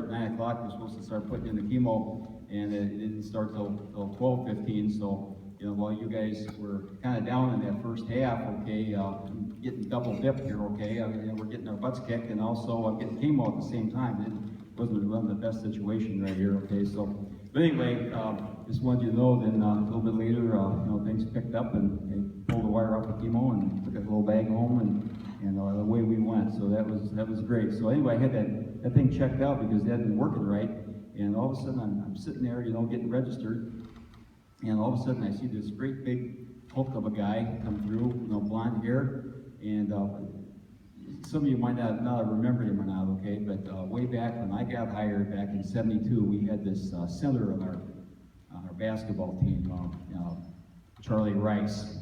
at 9 o'clock. We're supposed to start putting in the chemo, and it didn't start till 12:15. So, you know, while you guys were kind of down in that first half, okay, I'm getting double dipped here, okay. I mean, we're getting our butts kicked, and also I'm getting chemo at the same time. It wasn't really the best situation right here, okay. So, but anyway, just wanted you to know. Then a little bit later, you know, things picked up, and they pulled the wire off the chemo and took a little bag home, and away we went. So that was great. So anyway, I had that thing checked out because it hadn't been working right, and all of a sudden I'm sitting there, you know, getting registered, and all of a sudden I see this great big hulk of a guy come through, you know, blonde hair, and some of you might not have remembered him or not, okay, but way back when I got hired back in '72, we had this center on our basketball team, Charlie Rice,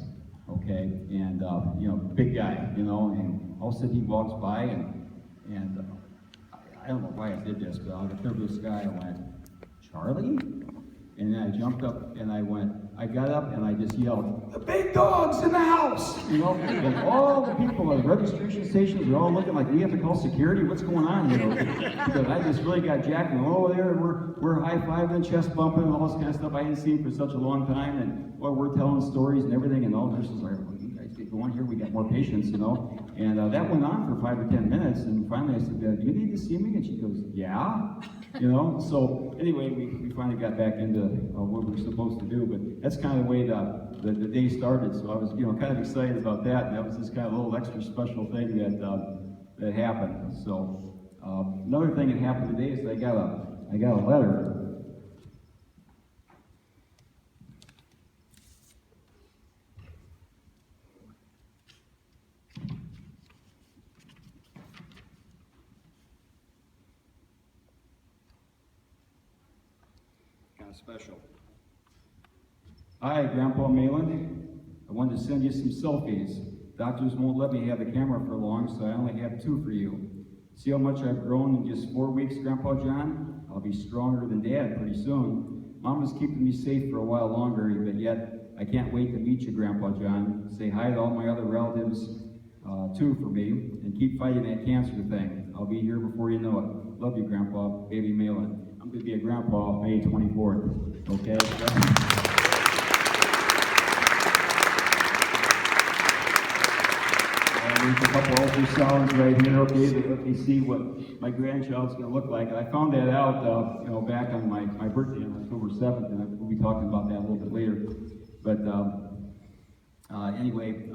okay, and you know, big guy, you know, and all of a sudden he walks by, and I don't know why I did this, but out of the clear blue sky I went, Charlie? And then I jumped up and I got up and I just yelled, the big dog's in the house! You know, and all the people at the registration stations are all looking like, we have to call security? What's going on here? Because I just really got jacked, and over there, and we're high-fiving, chest bumping, and all this kind of stuff I hadn't seen for such a long time, and well, we're telling stories and everything, and all the nurses are like, you guys get going here, we got more patients, you know. And that went on for 5 or 10 minutes, and finally I said, do you need to see me? And she goes, yeah. You know, so anyway, we finally got back into what we were supposed to do, but that's kind of the way the day started. So I was, you know, kind of excited about that. And that was just kind of a little extra special thing that happened. So another thing that happened today is I got a letter. Special. Hi, Grandpa Malin. I wanted to send you some selfies. Doctors won't let me have the camera for long, so I only have 2 for you. See how much I've grown in just 4 weeks, Grandpa John? I'll be stronger than Dad pretty soon. Mama's keeping me safe for a while longer, but yet I can't wait to meet you, Grandpa John. Say hi to all my other relatives, too, for me, and keep fighting that cancer thing. I'll be here before you know it. Love you, Grandpa, baby Malin. I'm going to be a grandpa May 24th, okay? There's a couple ultrasounds right here, okay, that let me see what my grandchild's going to look like. And I found that out, you know, back on my birthday on October 7th, and we'll be talking about that a little bit later. But anyway,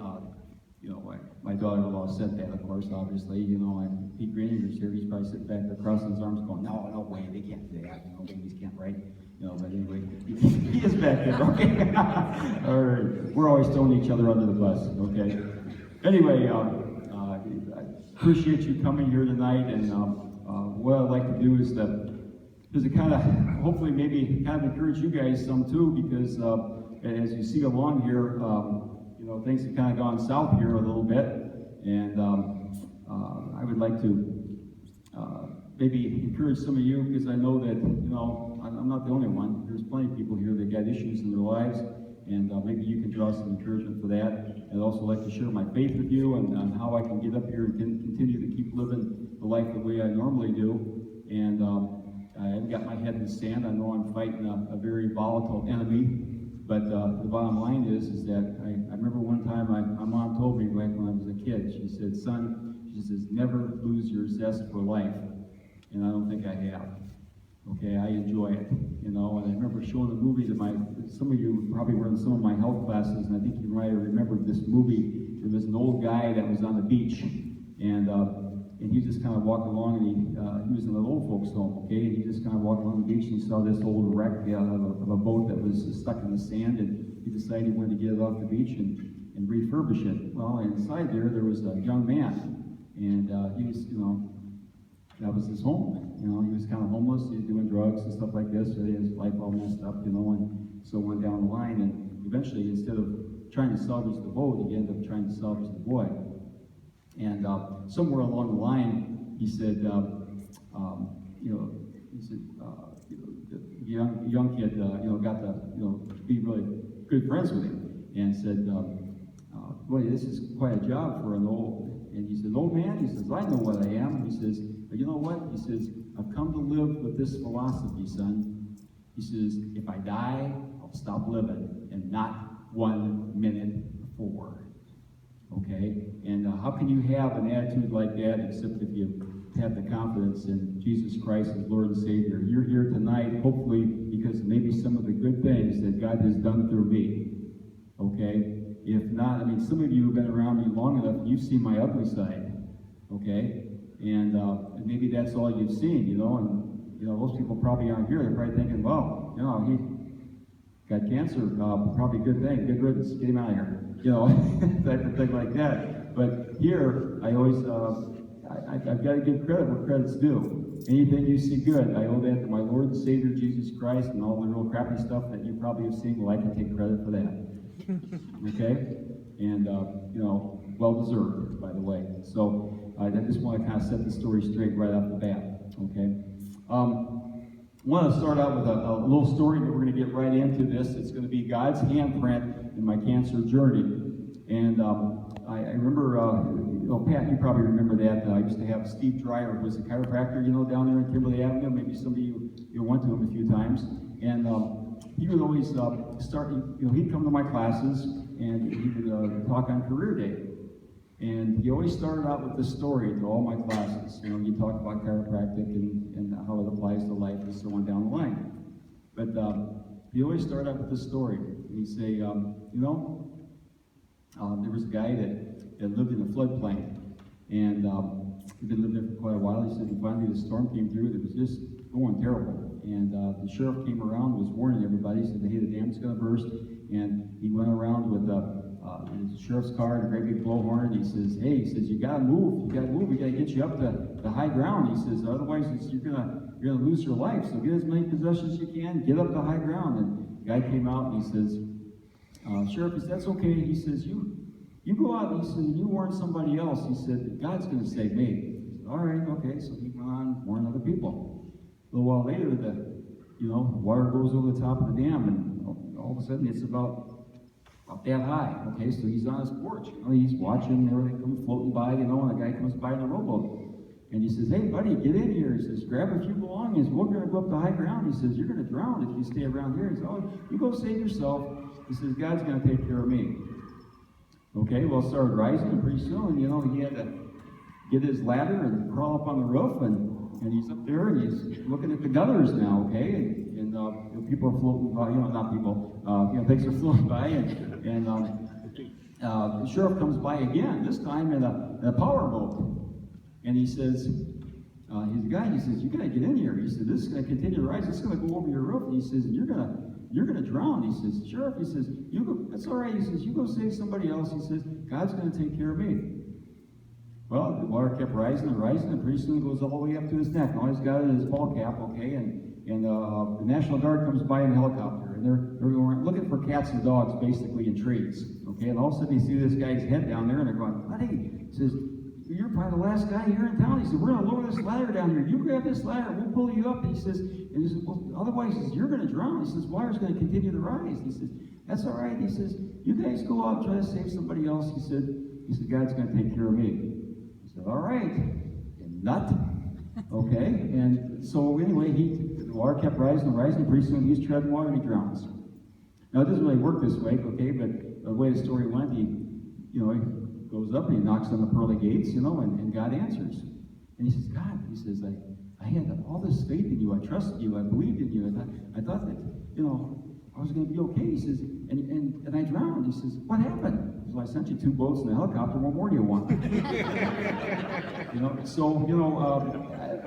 you know, my daughter-in-law said that, of course, obviously, you know, and Pete Greeninger's here, he's probably sitting back there crossing his arms going, no way, they can't do that, you know, babies can't write, you know, but anyway, he is back there, okay? All right, we're always throwing each other under the bus, okay? Anyway, I appreciate you coming here tonight, and what I'd like to do is to kind of, hopefully maybe kind of encourage you guys some too, because as you see along here, you know, things have kind of gone south here a little bit, and I would like to maybe encourage some of you, because I know that, you know, I'm not the only one. There's plenty of people here that got issues in their lives, and maybe you can draw some encouragement for that. I'd also like to share my faith with you and how I can get up here and continue to keep living the life the way I normally do. And I haven't got my head in the sand. I know I'm fighting a very volatile enemy. But the bottom line is that I remember one time my mom told me back when I was a kid, she said, son, she says, never lose your zest for life. And I don't think I have. Okay, I enjoy it, you know, and I remember showing the movie to some of you probably were in some of my health classes, and I think you might have remembered this movie. There was an old guy that was on the beach, and he just kind of walked along, and he was in an old folks home, okay, and he just kind of walked along the beach, and he saw this old wreck of a boat that was stuck in the sand, and he decided he wanted to get it off the beach and refurbish it. Well, inside there was a young man, and he was, you know, that was his home. You know, he was kind of homeless, he was doing drugs and stuff like this, so his life all messed up, you know, and so went down the line, and eventually, instead of trying to salvage the boat, he ended up trying to salvage the boy. And somewhere along the line, he said, you know, the young kid, you know, got to, you know, be really good friends with him, and said, boy, this is quite a job for an old. And he said, old man, he says, I know what I am. He says, but you know what? He says, I've come to live with this philosophy, son. He says, if I die, I'll stop living, and not 1 minute before. Okay? And how can you have an attitude like that except if you have the confidence in Jesus Christ as Lord and Savior? You're here tonight, hopefully, because maybe some of the good things that God has done through me. Okay? If not, I mean, some of you have been around me long enough, you've seen my ugly side. Okay? And maybe that's all you've seen, and most people probably aren't here. They're probably thinking, well, he got cancer, probably a good thing, good riddance, get him out of here, type of thing like that. But here, I always, I've got to give credit where credit's due. Anything you see good, I owe that to my Lord and Savior Jesus Christ, and all the real crappy stuff that you probably have seen, well, I can take credit for that. Okay? And, well deserved, by the way. So, I just want to kind of set the story straight right off the bat, okay? I want to start out with a little story that we're going to get right into this. It's going to be God's handprint in my cancer journey. And I remember, Pat, you probably remember that. I used to have Steve Dreyer, who was a chiropractor, down there in Kimberly Avenue. Maybe some of you went to him a few times. And he would always start, he'd come to my classes, and he would talk on career day. And he always started out with this story to all my classes. He talked about chiropractic and how it applies to life and so on down the line. But he always started out with this story. And he'd say, there was a guy that lived in a floodplain. And he'd been living there for quite a while. He said, and finally the storm came through. It was just going terrible. And the sheriff came around, was warning everybody. He said, hey, the dam's going to burst. And he went around with his sheriff's car and a great big blowhorn. He says, hey, you gotta move. We gotta get you up to the high ground. He says, otherwise you're gonna lose your life. So get as many possessions as you can, get up to high ground. And the guy came out and he says, Sheriff, he says, that's okay. He says, you go out, and he said, you warn somebody else. He said, God's gonna save me. He said, all right, okay. So he went on warning other people. A little while later, the water goes over the top of the dam, and all of a sudden it's about that high. Okay, so he's on his porch. He's watching everything come floating by, and the guy comes by in a rowboat. And he says, hey, buddy, get in here. He says, grab a few belongings. We're going to go up to high ground. He says, you're going to drown if you stay around here. He says, oh, you go save yourself. He says, God's going to take care of me. Okay, well, it started rising, and pretty soon, he had to get his ladder and crawl up on the roof, and he's up there, and he's looking at the gutters now, okay? And people are floating by, not people, things are floating by, and the sheriff comes by again, this time in a power boat. And he says, he's a guy, he says, you gotta get in here. He said, this is gonna continue to rise, it's gonna go over your roof. And he says, you're gonna drown. He says, Sheriff, he says, you go, that's all right. He says, you go save somebody else. He says, God's gonna take care of me. Well, the water kept rising, and pretty soon it goes all the way up to his neck. All he's got is his ball cap, okay, and the National Guard comes by in a helicopter, and they're going, looking for cats and dogs, basically, in trees, okay, and all of a sudden you see this guy's head down there, and they're going, buddy, he says, you're probably the last guy here in town. He said, we're going to lower this ladder down here. You grab this ladder, we'll pull you up. And he says, well, otherwise, he says, you're going to drown. He says, water's going to continue to rise. He says, that's all right. He says, you guys go out and try to save somebody else. He said, God's going to take care of me. He said, all right, you nut. Okay, and so anyway, the water kept rising. Pretty soon he's treading water and he drowns. Now, it doesn't really work this way, okay, but the way the story went, he goes up and he knocks on the pearly gates, and God answers. And he says, God, he says, I had all this faith in you, I trusted you, I believed in you, and I thought that, I was going to be okay. He says, and I drowned. He says, what happened? He says, well, I sent you 2 boats and a helicopter, what more do you want?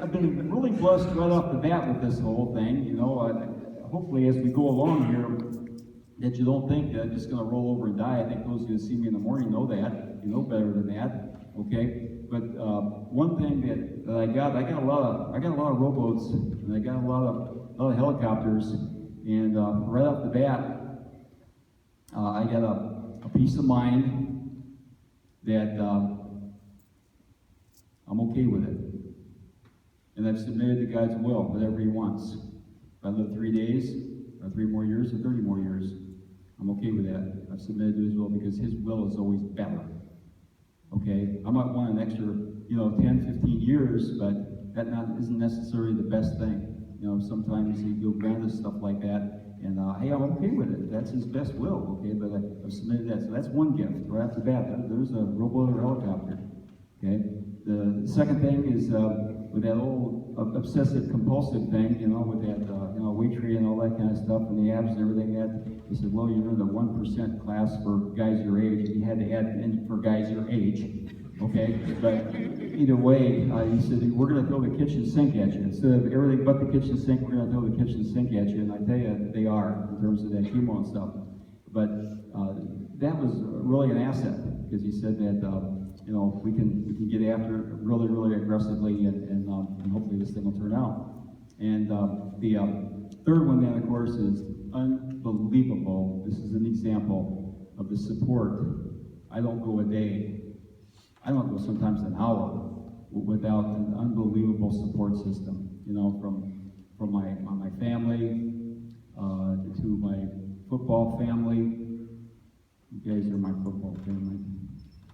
I've been really blessed right off the bat with this whole thing, hopefully as we go along here, that you don't think that I'm just going to roll over and die. I think those who see me in the morning know that. You know better than that, okay? But one thing that I got a lot of rowboats, and I got a lot of helicopters, and right off the bat, I got a peace of mind that I'm okay with it, and I've submitted to God's will, whatever He wants. If I live 3 days, or 3 more years, or 30 more years, I'm okay with that. I've submitted to His will because His will is always better. Okay? I might want an extra, 10, 15 years, but that isn't necessarily the best thing. You know, sometimes he'll grant us stuff like that, and hey, I'm okay with it. That's his best will, okay? But I've submitted that, so that's one gift right off the bat. There's a robo helicopter, okay? The second thing is with that old obsessive compulsive thing, you know, with that weight training and all that kind of stuff, and the abs and everything. He said, well, you're in the 1% class for guys your age, and you had to add in for guys your age. Okay, but either way, he said, we're going to throw the kitchen sink at you. Instead of everything but the kitchen sink, we're going to throw the kitchen sink at you. And I tell you, they are, in terms of that chemo and stuff. But that was really an asset, because he said that, you know, we can get after it really, really aggressively, and hopefully this thing will turn out. And the third one then, of course, is unbelievable. This is an example of the support. I don't go a day, I don't go sometimes an hour without an unbelievable support system, you know, from my family to my football family. You guys are my football family,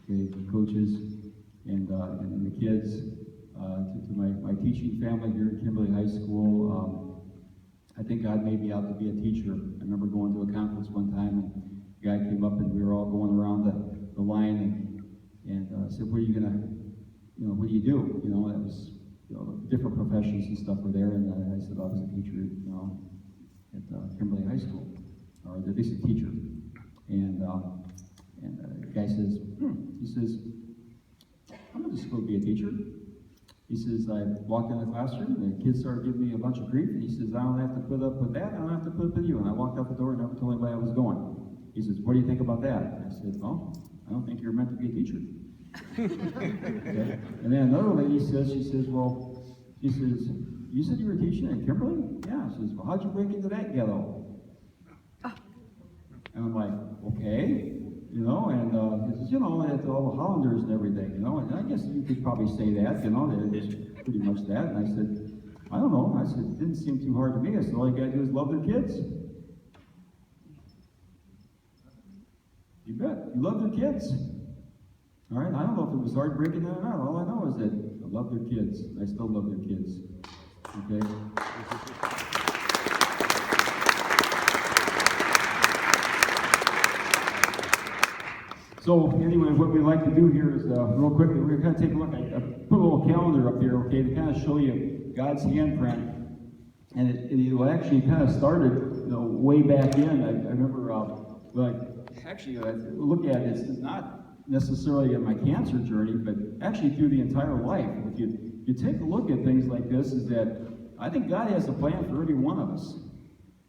okay, coaches, and the kids, to my teaching family here at Kimberly High School. I think God made me out to be a teacher. I remember going to a conference one time, and a guy came up, and we were all going around the line, and said, what are you gonna, you know, what do you do? You know, that was, you know, different professions and stuff were there, and I said, I was a teacher, you know, at Kimberly High School, or at least a teacher. And the guy says, he says, I'm not just going to be a teacher. He says, I walked in the classroom, and the kids started giving me a bunch of grief, and he says, I don't have to put up with that, I don't have to put up with you. And I walked out the door and never told anybody I was going. He says, what do you think about that? I said, well, I don't think you're meant to be a teacher. Okay. And then another lady says, she says, you said you were teaching at Kimberly? Yeah. She says, well, how'd you break into that ghetto? And I'm like, okay, you know, and he says, you know, it's all the Hollanders and everything, you know, and I guess you could probably say that, you know, it's pretty much that. And I said, I don't know. I said, it didn't seem too hard to me. I said, all you gotta do is love their kids. You bet. You love their kids. All right, I don't know if it was hard breaking that or not. All I know is that I love their kids. I still love their kids. Okay? So anyway, what we like to do here is, real quickly, we're going to take a look. I put a little calendar up here, okay, to kind of show you God's handprint. And it actually kind of started, you know, way back in. I remember, look at it, it's not necessarily in my cancer journey, but actually through the entire life. If you take a look at things like this, is that I think God has a plan for every one of us.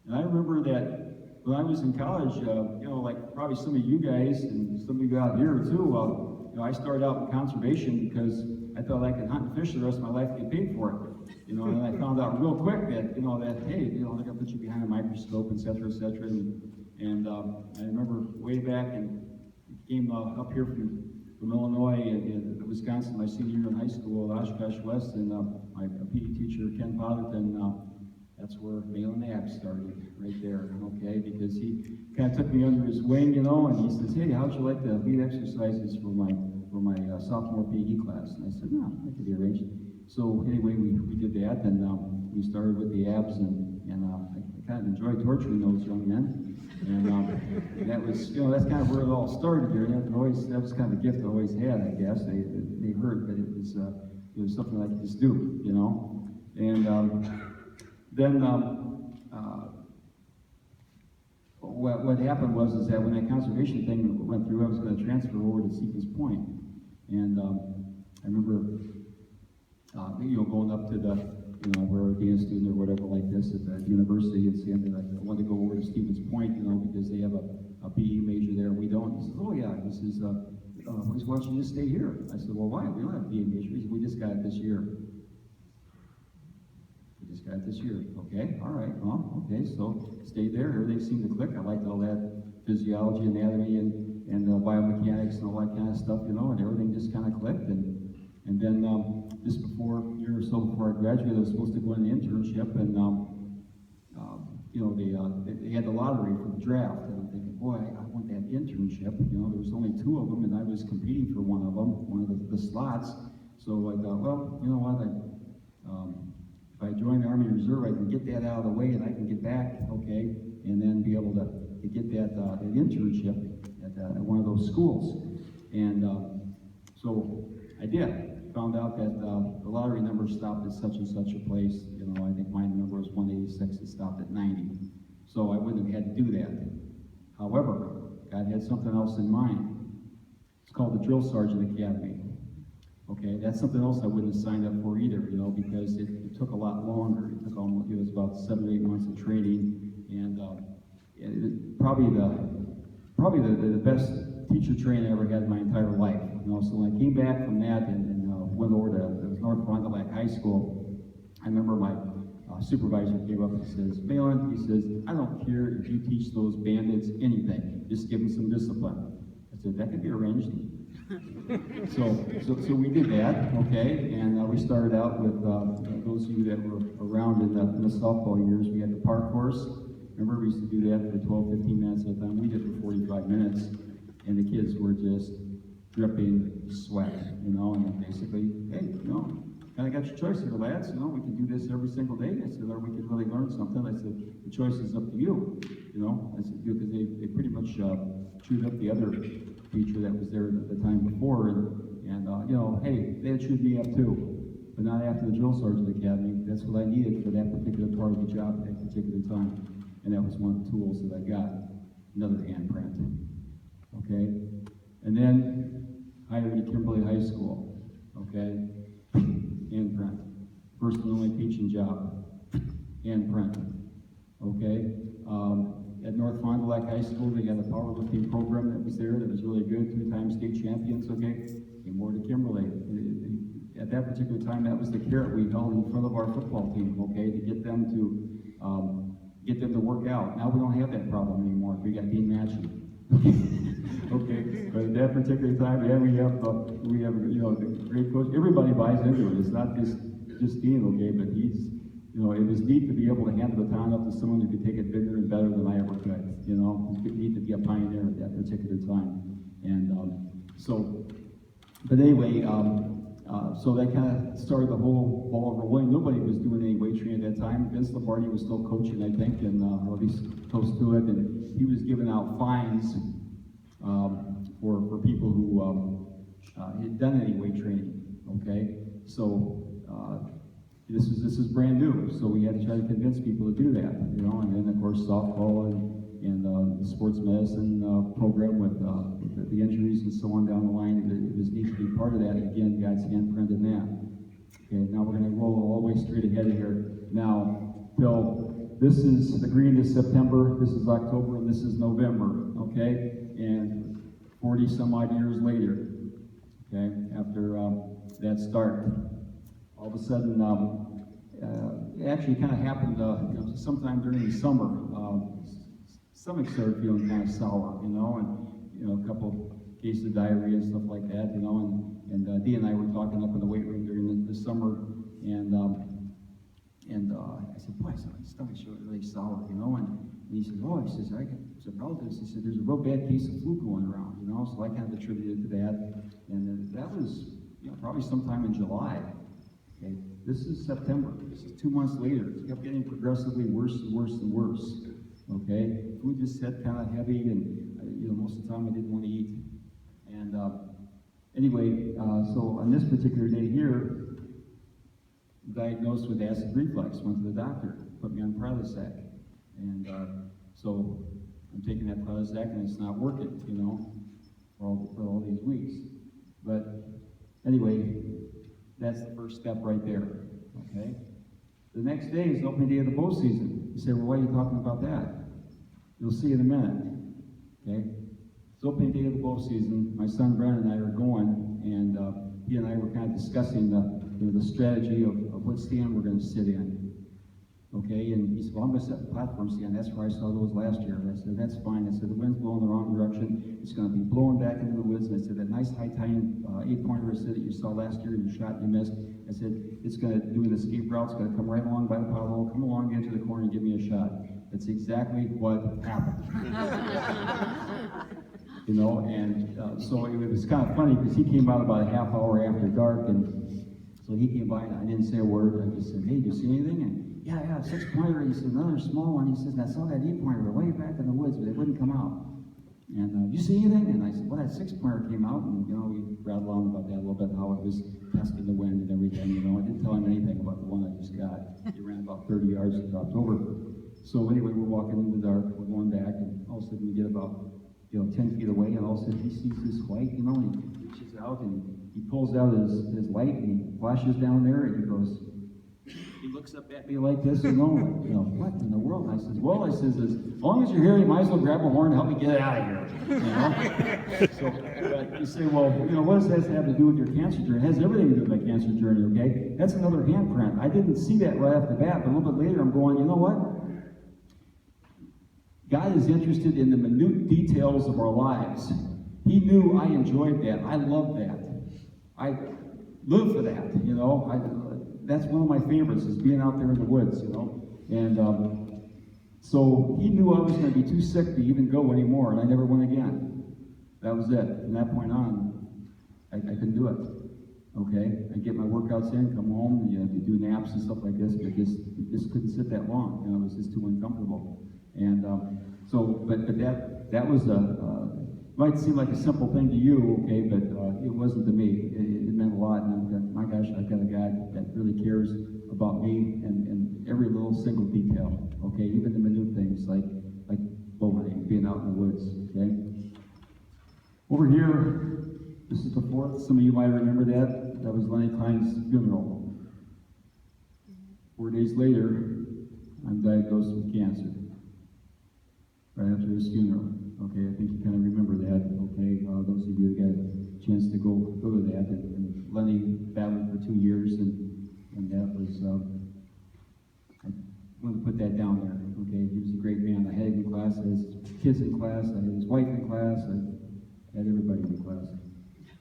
And I remember that when I was in college, you know, like probably some of you guys and some of you out here too, you know, I started out in conservation because I thought I could hunt and fish the rest of my life and get paid for it. You know, and I found out real quick that, you know, that, hey, you know, they're going to put you behind a microscope, et cetera, et cetera. And I remember way back and came up here from Illinois and Wisconsin my senior year in high school at Oshkosh West, and my PE teacher, Ken Potterton, that's where Malin Abs started, right there, okay, because he kind of took me under his wing, you know, and he says, hey, how'd you like the lead exercises for my sophomore PE class? And I said, no, that could be arranged. So anyway, we did that, and we started with the abs, and I kind of enjoyed torturing those young men. And that was, you know, that's kind of where it all started there. And that was kind of a gift I always had, I guess. They hurt, but it was something I could just do, you know. And then what happened was that when that conservation thing went through, I was going to transfer over to Stevens Point. And I remember, you know, going up to the, you know, where being a student or whatever like this at the university and saying that I wanted to go over to Stevens Point, you know, because they have a PE major there and we don't. He says, oh yeah, he says, why don't you just stay here? I said, well, why? We don't have a PE major. He said, we just got it this year. We just got it this year. Okay, all right, well, okay, so stayed there. Everything seemed to click. I liked all that physiology, anatomy, and biomechanics and all that kind of stuff, you know, and everything just kind of clicked. And then just before, a year or so before I graduated, I was supposed to go on the internship, and you know, they had the lottery for the draft, and I'm thinking, boy, I want that internship. You know, there was only 2 of them, and I was competing for one of them, one of the slots. So I thought, well, you know what, if I join the Army Reserve, I can get that out of the way and I can get back, okay, and then be able to get that internship at one of those schools. And so I did. Found out that the lottery number stopped at such and such a place. You know, I think my number was 186. It stopped at 90. So I wouldn't have had to do that. However, God had something else in mind. It's called the Drill Sergeant Academy. Okay, that's something else I wouldn't have signed up for either, you know, because it took a lot longer. It was about 7 or 8 months of training, and probably the best teacher training I ever had in my entire life. You know, so when I came back from that and went over to North Fond du Lac High School, I remember my supervisor came up and says, Malin, he says, I don't care if you teach those bandits anything, just give them some discipline. I said, that could be arranged. So we did that, okay, and we started out with those of you that were around in the softball years. We had the park course. Remember, we used to do that for 12, 15 minutes at a time. We did it for 45 minutes, and the kids were just dripping sweat, you know, and basically, hey, you know, kind of got your choice here, lads. You know, we can do this every single day. I said, or we could really learn something. I said, the choice is up to you, you know. I said, because they pretty much chewed up the other teacher that was there the time before, and you know, hey, they had chewed me up too, but not after the Drill Sergeant Academy. That's what I needed for that particular part of the job at that particular time, and that was one of the tools that I got. Another handprint, okay, and then hired at Kimberly High School, okay, handprint, first and only teaching job, handprint, okay. At North Fond du Lac High School, they had a powerlifting program that was there that was really good, 2-time state champions, okay? Came over to Kimberly. At that particular time, that was the carrot we held in front of our football team, okay, to get them to work out. Now we don't have that problem anymore. We got Dean Matchy. Okay, but at that particular time, yeah, we have you know, the great coach. Everybody buys into it. It's not just Dean, okay, but he's, you know, it was neat to be able to hand the baton up to someone who could take it bigger and better than I ever could. You know, it's neat to be a pioneer at that particular time. And but anyway, so that kind of started the whole ball rolling. Nobody was doing any weight training at that time. Vince Lombardi was still coaching, I think, and or at least close to it. And he was giving out fines for people who had done any weight training. Okay, so. This is brand new, so we had to try to convince people to do that, you know. And then of course softball and the sports medicine program with the injuries and so on down the line. It was neat to be part of that. Again, God's handprint in that. Okay, now we're going to roll all the way straight ahead here. Now, Bill, this is the green is September, this is October, and this is November. Okay, and 40 some odd years later, okay, after that start. All of a sudden, it actually kind of happened you know, sometime during the summer. Stomach started feeling kind of sour, you know, and you know, a couple cases of diarrhea and stuff like that, you know. And Dee and I were talking up in the weight room during the summer, and I said, boy, my stomach's really sour, you know. And he said, oh, he says, I got some relatives. He said, there's a real bad case of flu going around, you know. So I kind of attributed it to that, and that was, you know, probably sometime in July. Okay, this is September. This is 2 months later. It kept getting progressively worse and worse and worse. Okay, food just sat kind of heavy, and you know, most of the time I didn't want to eat. And anyway, so on this particular day here, diagnosed with acid reflux. Went to the doctor, put me on Prilosec, and so I'm taking that Prilosec, and it's not working, you know, for all these weeks. But anyway. That's the first step right there, okay? The next day is opening day of the bow season. You say, well, why are you talking about that? You'll see in a minute, okay? It's opening day of the bow season. My son Brennan and I are going, and he and I were kind of discussing the strategy of what stand we're going to sit in, okay? And he said, well, I'm going to set the platform stand. That's where I saw those last year. And I said, that's fine. I said, the wind's blowing the wrong direction. It's going to be blowing back into the woods. And I said, that nice high-tying 8-pointer that you saw last year and you shot and you missed, I said, it's going to do an escape route. It's going to come right along by the pothole, come along into the corner and give me a shot. That's exactly what happened. You know, and so it was kind of funny because he came out about a half hour after dark, and So he came by and I didn't say a word. I just said, hey, do you see anything? And yeah, 6-pointer. He said, another small one. He says, and I saw that 8-pointer way back in the woods, but it wouldn't come out. And you see anything? And I said, well, that 6-pointer came out, and we rattled on about that a little bit, how it was testing the wind and everything. I didn't tell him anything about the one I just got. He ran about 30 yards and dropped over. So anyway, we're walking in the dark, we're going back, and all of a sudden we get about 10 feet away, and all of a sudden he sees this white, and he reaches out and he pulls out his light and he flashes down there, and he looks up at me like this, what in the world? And I says, well, as long as you're here, you might as well grab a horn and help me get out of here. So, but you say, well, what does that have to do with your cancer journey? It has everything to do with my cancer journey, okay? That's another handprint. I didn't see that right off the bat, but a little bit later I'm going, you know what? God is interested in the minute details of our lives. He knew I enjoyed that. I loved that. I live for that, that's one of my favorites, is being out there in the woods, And so he knew I was going to be too sick to even go anymore, and I never went again. That was it. From that point on, I couldn't do it. Okay? I get my workouts in, come home, do naps and stuff like this, but just couldn't sit that long. It was just too uncomfortable. And but that was might seem like a simple thing to you, okay, but it wasn't to me. It meant a lot, and my gosh, I've got a guy that really cares about me and every little single detail, okay, even the minute things like bow hunting, being out in the woods, okay. Over here, this is the 4th. Some of you might remember that. That was Lenny Klein's funeral. 4 days later, I'm diagnosed with cancer. Right after his funeral. Okay, I think you kind of remember that. Okay, those of you who got a chance to go to that. And Lenny battled for 2 years, and that was, I want to put that down there. Okay, he was a great man. I had him in class, I had his kids in class, I had his wife in class, I had everybody in class.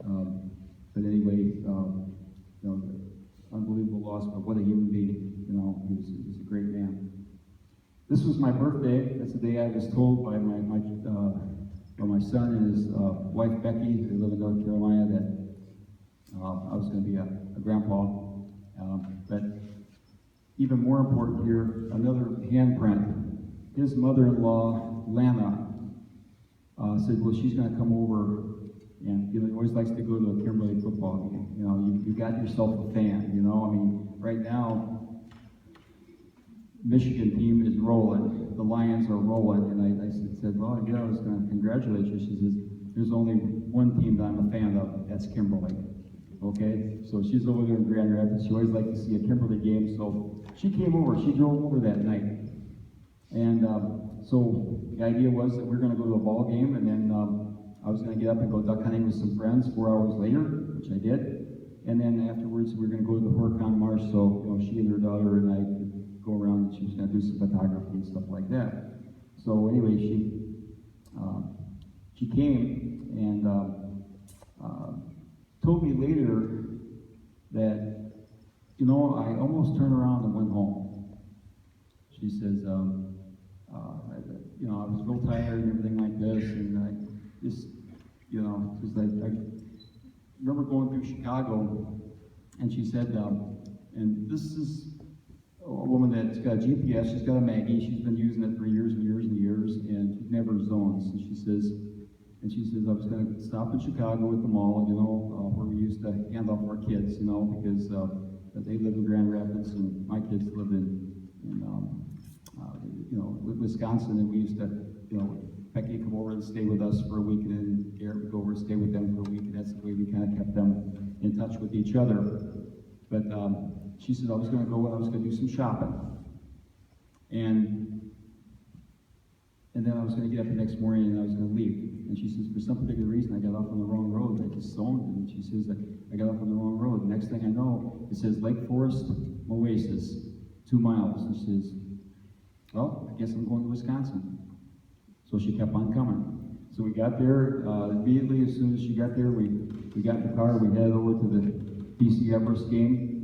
But anyway, unbelievable loss, but what a human being. He was a great man. This was my birthday. That's the day I was told by my son and his wife Becky, who live in North Carolina, that I was going to be a grandpa. But even more important here, another handprint. His mother-in-law, Lana, said, well, she's going to come over, and he always likes to go to a Kimberly football game. You got yourself a fan. Right now, Michigan team is rolling. The Lions are rolling. And I said, well, I was going to congratulate you. She says, there's only one team that I'm a fan of. That's Kimberly. Okay? So she's over there in Grand Rapids. She always liked to see a Kimberly game. So she came over. She drove over that night. And so the idea was that we were going to go to a ball game. And then I was going to get up and go duck hunting with some friends 4 hours later, which I did. And then afterwards, we were going to go to the Horicon Marsh. So she and her daughter and I go around, and she was going to do some photography and stuff like that. So anyway, she came and told me later that, I almost turned around and went home. She says, I was real tired and everything like this, and I just, because I remember going through Chicago, and she said, and this is a woman that's got a GPS, she's got a Maggie, she's been using it for years and years and years, and she never zones. And she says, I was going to stop in Chicago at the mall, where we used to hand off our kids, because they live in Grand Rapids, and my kids live in Wisconsin, and we used to, Becky would come over and stay with us for a week, and then Garrett would go over and stay with them for a week, and that's the way we kind of kept them in touch with each other. But she said I was going to go and I was going to do some shopping. And then I was going to get up the next morning and I was going to leave. And she says, for some particular reason, I got off on the wrong road. I just zoned, and she says, I got off on the wrong road. The next thing I know, it says Lake Forest Oasis, 2 miles. And she says, well, I guess I'm going to Wisconsin. So she kept on coming. So we got there, immediately as soon as she got there, we got in the car, we headed over to the BC Everest game,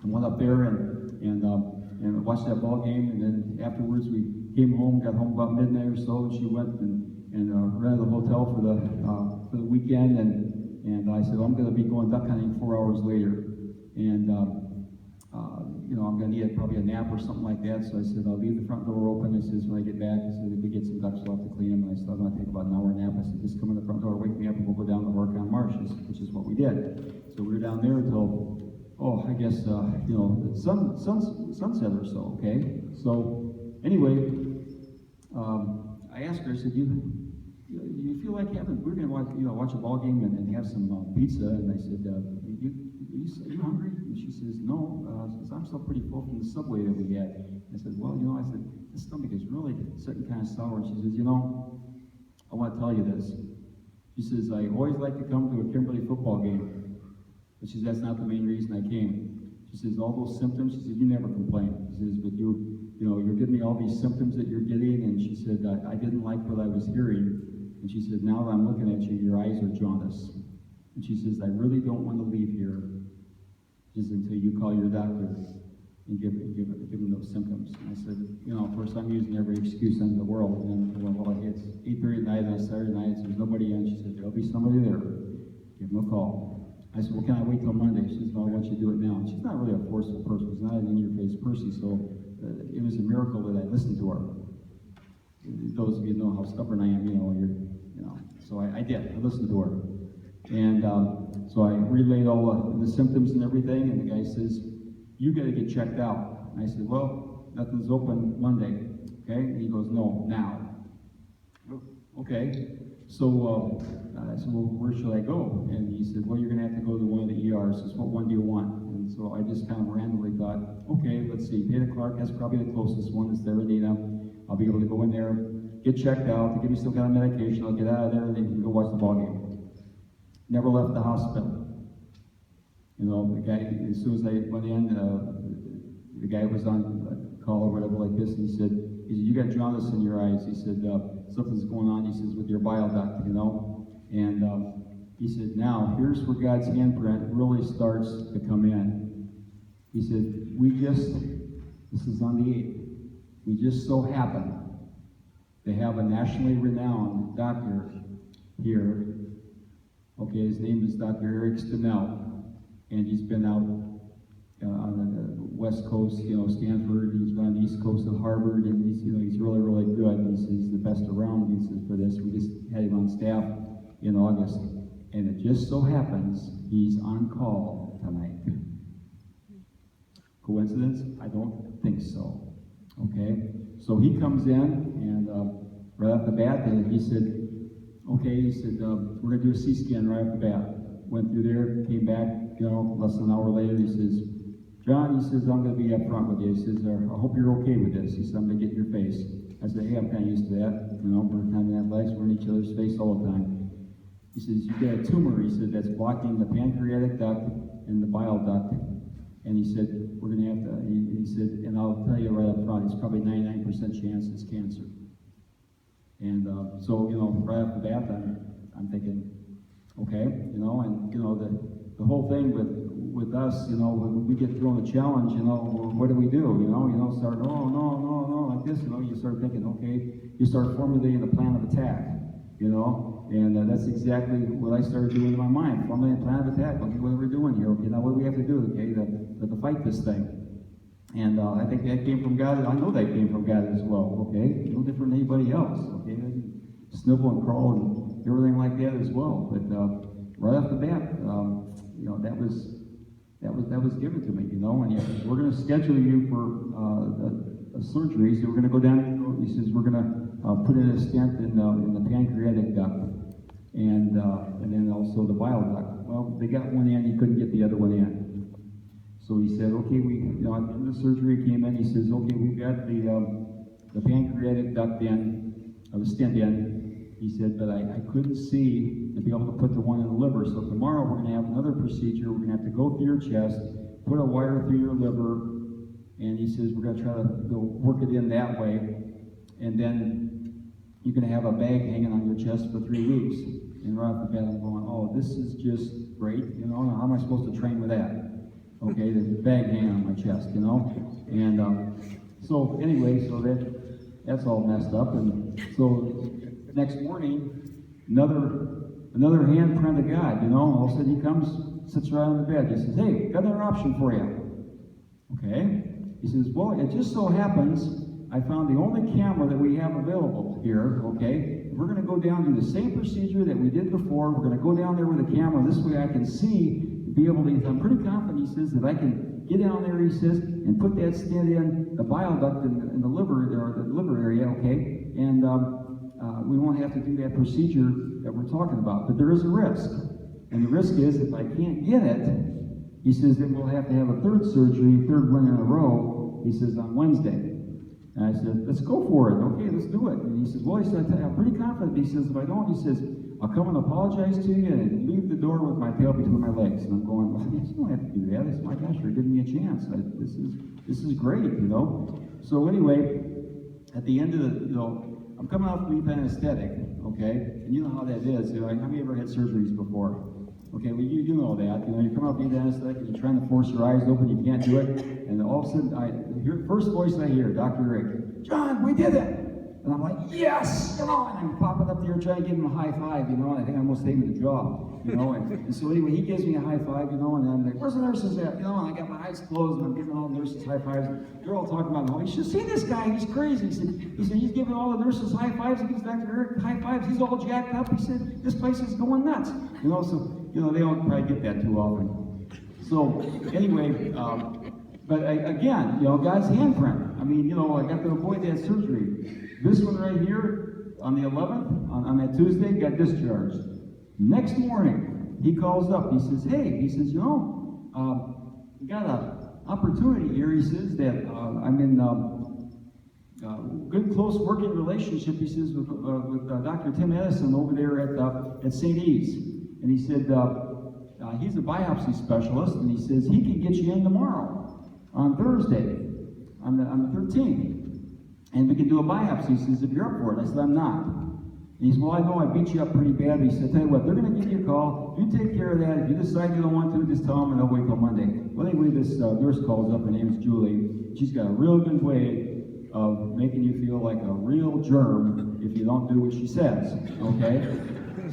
and went up there and watched that ball game, and then afterwards we came home, got home about midnight or so, and she went and rented a hotel for the weekend, and I said, well, I'm going to be going duck hunting 4 hours later. and I'm going to need probably a nap or something like that. So I said, I'll leave the front door open. I says, when I get back, I said, if we get some ducks, we'll have to clean them. And I said, I'm going to take about an hour nap. I said, just come in the front door, wake me up, and we'll go down to work on marshes, which is what we did. So we were down there until, I guess, sunset or so, okay? So anyway, I asked her, I said, you feel like we're going to watch a ball game and have some pizza. And I said, are you hungry? And she says, no. She says, I'm still pretty full from the Subway that we had. I said, well, I said, the stomach is really sitting kind of sour. And she says, I want to tell you this. She says, I always like to come to a Kimberly football game. But she says, that's not the main reason I came. She says, all those symptoms, she says, you never complain. She says, but you're giving me all these symptoms that you're getting. And she said, I didn't like what I was hearing. And she said, now that I'm looking at you, your eyes are jaundiced. And she says, I really don't want to leave here just until you call your doctor and give him those symptoms. And I said, of course, I'm using every excuse in the world. And well, it's 8:30 at night on a Saturday night, so there's nobody in. She said, there'll be somebody there. Give him a call. I said, well, can I wait till Monday? She says, no, I want you to do it now. And she's not really a forceful person. She's not an in-your-face person, so it was a miracle that I listened to her. Those of you know how stubborn I am, so I did. I listened to her. And so I relayed all the symptoms and everything, and the guy says, you got to get checked out. And I said, well, nothing's open Monday, okay? And he goes, no, now. Okay. So I said, well, where should I go? And he said, well, you're going to have to go to one of the ERs. He says, what one do you want? And so I just kind of randomly thought, okay, let's see. Dana Clark, that's probably the closest one. It's there in Edina. I'll be able to go in there, get checked out, to give me some kind of medication. I'll get out of there, and then you can go watch the ball game. Never left the hospital. The guy, as soon as I went in, the guy was on call or whatever like this, and he said, you got jaundice in your eyes. He said, something's going on, he says, with your bile duct, And he said, now, here's where God's handprint really starts to come in. He said, this is on the 8th, we just so happen to have a nationally renowned doctor here. Okay, his name is Dr. Eric Stenell, and he's been out on the West Coast, Stanford. He's been on the East Coast of Harvard, and he's really, really good. He says he's the best around. He says for this, we just had him on staff in August, and it just so happens he's on call tonight. Coincidence? I don't think so. Okay, so he comes in, and right off the bat, he said, okay, he said, we're going to do a CT scan right off the bat. Went through there, came back, less than an hour later, he says, John, he says, I'm going to be up front with you. He says, I hope you're okay with this. He said, I'm going to get in your face. I said, hey, I'm kind of used to that. We're kind of athletics, we're in each other's face all the time. He says, you got a tumor, he said, that's blocking the pancreatic duct and the bile duct. And he said, we're going to have to, he said, and I'll tell you right up front, it's probably 99% chance it's cancer. And so, right off the bat, I'm thinking, okay, and the whole thing with us, when we get thrown a challenge, what do we do? Start, no, like this, you start thinking, okay, you start formulating a plan of attack, and that's exactly what I started doing in my mind, formulating a plan of attack. Okay, what are we doing here? Okay, now what do we have to do, okay, to fight this thing? And I think that came from God. I know that came from God as well, okay? No different than anybody else, okay? I can snivel and crawl and everything like that as well. But right off the bat, that was given to me, and we're going to schedule you for a surgery. So we're going to go down, he says, we're going to put in a stent in the pancreatic duct and then also the bile duct. Well, they got one in, he couldn't get the other one in. So he said, okay, at the end of the surgery, he came in, he says, okay, we've got the pancreatic duct in, the stent in. He said, but I couldn't see to be able to put the one in the liver. So tomorrow we're going to have another procedure. We're going to have to go through your chest, put a wire through your liver, and he says, we're going to try to work it in that way. And then you're going to have a bag hanging on your chest for 3 weeks. And right off the bat, I'm going, oh, this is just great. How am I supposed to train with that? Okay, the bag hanging on my chest, And so anyway, so that's all messed up. And so next morning, another handprint of God, All of a sudden he comes sits right on the bed. He says, hey, got another option for you. Okay. He says, well, it just so happens I found the only camera that we have available here, okay? We're going to go down and do the same procedure that we did before. We're going to go down there with a camera. This way I can see, be able to, I'm pretty confident, he says, that I can get down there, he says, and put that stent in the bile duct in the liver, or the liver area, okay? And we won't have to do that procedure that we're talking about. But there is a risk. And the risk is, if I can't get it, he says, then we'll have to have a third surgery, third one in a row, he says, on Wednesday. And I said, let's go for it. Okay, let's do it. And he says, well, he said, I'm pretty confident. He says, if I don't, he says, I'll come and apologize to you and leave the door with my tail between my legs. And I'm going, well, you don't have to do that. I said, my gosh, you're giving me a chance. This is great, you know. So anyway, at the end of the, you know, I'm coming off deep anesthetic, okay? And you know how that is. You know, how many ever had surgeries before? Okay, well, you know that. You know, you come off deep anesthetic and you're trying to force your eyes open, you can't do it. And all of a sudden, I hear, first voice I hear, Dr. Rick, John, we did it! And I'm like, yes! You know, and I'm popping up there trying to give him a high five, you know, and I think I almost hit him in the jaw, you know. And so anyway, he gives me a high five, you know, and I'm like, where's the nurses at? You know, and I got my eyes closed and I'm giving all the nurses high fives. They're all talking about, oh, you should see this guy, he's crazy. He said, he's giving all the nurses high fives, he gives Dr. Eric high fives, he's all jacked up. He said, this place is going nuts. You know, so, you know, they don't probably get that too often. So anyway, but again, you know, God's handprint. I mean, you know, I got to avoid that surgery. This one right here, on the 11th, on that Tuesday, got discharged. Next morning, he calls up. He says, hey, he says, you know, we got an opportunity here. He says that I'm in good, close working relationship, he says, with Dr. Tim Edison over there at St. E's. And he said, he's a biopsy specialist, and he says, he can get you in tomorrow, on Thursday, on the 13th. And we can do a biopsy. He says, if you're up for it. I said, I'm not. And he said, well, I know I beat you up pretty bad. But he said, tell you what, they're going to give you a call. You take care of that. If you decide you don't want to, just tell them and they'll wait till Monday. Well, anyway, this nurse calls up. Her name is Julie. She's got a real good way of making you feel like a real germ if you don't do what she says, okay?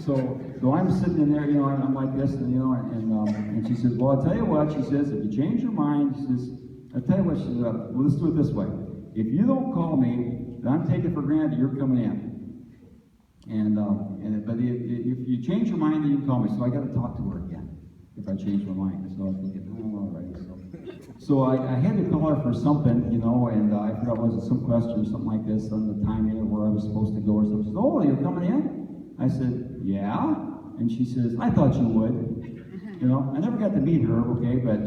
So I'm sitting in there, you know, I'm like this, and you know, and she says, well, I'll tell you what, she says, if you change your mind, she says, I'll tell you what, she says, well, let's do it this way. If you don't call me, then I'm taking for granted you're coming in. But if you change your mind, then you can call me. So I got to talk to her again if I change my mind. So I'm thinking, oh, all right. So I had to call her for something, you know, and I forgot, was it some question or something like this on the timing of where I was supposed to go or something. She said, oh, you're coming in? I said, yeah. And she says, I thought you would. You know, I never got to meet her, okay, but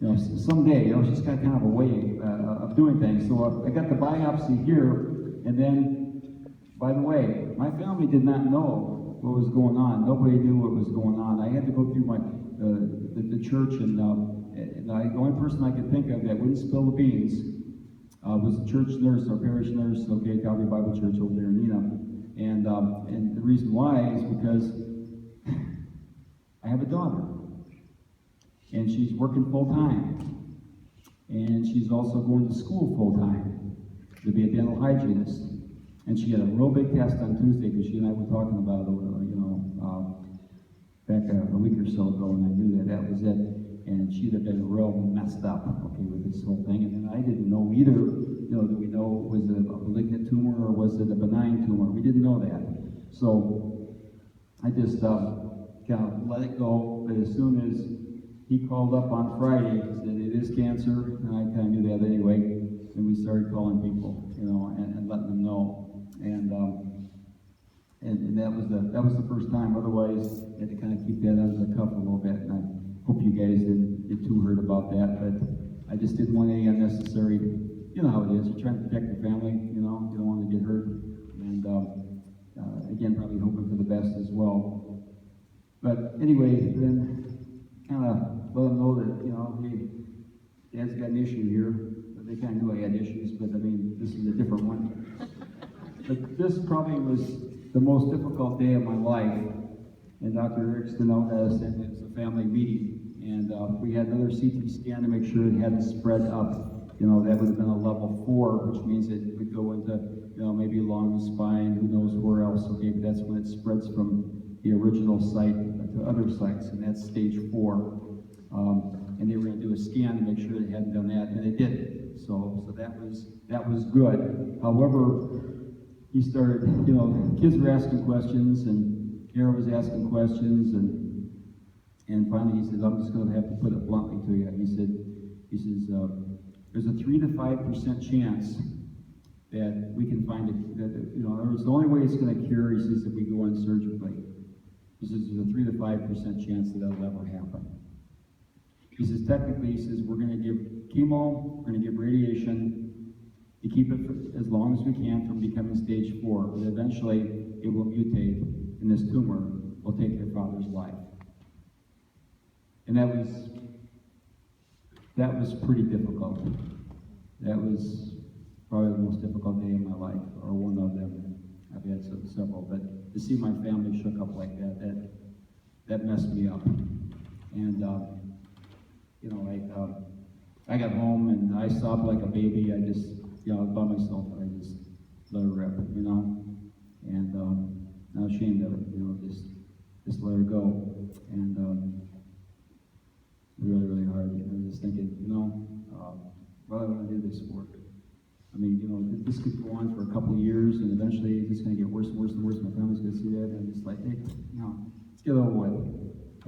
you know, someday, you know, she's got kind of a way of doing things. So I got the biopsy here, and then, by the way, my family did not know what was going on. Nobody knew what was going on. I had to go through the church, and the only person I could think of that wouldn't spill the beans was the church nurse, our parish nurse, okay, Calvary Bible Church over there in Nina. And the reason why is because I have a daughter. And she's working full-time. And she's also going to school full-time to be a dental hygienist. And she had a real big test on Tuesday, because she and I were talking about it, you know, back a week or so ago, and I knew that was it. And she'd have been real messed up, okay, with this whole thing. And then I didn't know either, you know, do we know, was it a malignant tumor or was it a benign tumor? We didn't know that. So I just kind of let it go. But as soon as he called up on Friday, he said, it is cancer, and I kind of knew that anyway. And we started calling people, you know, and letting them know. And that was the first time. Otherwise, I had to kind of keep that under the cuff a little bit. And I hope you guys didn't get too hurt about that. But I just didn't want any unnecessary, you know how it is. You're trying to protect your family, you know, you don't want to get hurt. And again, probably hoping for the best as well. But anyway, then kind of let them know that, you know, hey, Dad's got an issue here. But they kind of knew I had issues, but I mean, this is a different one. But this probably was the most difficult day of my life. And Dr. Eric Steno had us in. It was a family meeting. And we had another CT scan to make sure it hadn't spread up. You know, that would have been a level 4, which means it would go into, you know, maybe along the spine, who knows where else. Okay, but that's when it spreads from the original site to to other sites, and that's stage 4. And they were going to do a scan to make sure they hadn't done that, and they didn't. So that was good. However, he started, kids were asking questions, and Aaron was asking questions, and finally he said, I'm just going to have to put it bluntly to you. He says, there's a 3 to 5% chance that we can find it, the only way it's going to cure, he says, if we go in surgically. He says, there's a 3 to 5% chance that that'll ever happen. He says, technically, he says, we're going to give chemo, we're going to give radiation to keep it as long as we can from becoming stage 4, but eventually it will mutate, and this tumor will take your father's life. And that was pretty difficult. That was probably the most difficult day of my life, or one of them. I've had several, but to see my family shook up like that messed me up. And I got home and I sobbed like a baby. I just, by myself, I just let her rip, and I was ashamed of it, just let her go. And really, really hard. Just thinking, what do I want to do this for? I mean, this could go on for a couple of years, and eventually it's just going to get worse and worse and worse. My family's going to see that, and I'm just like, hey, let's get over with it,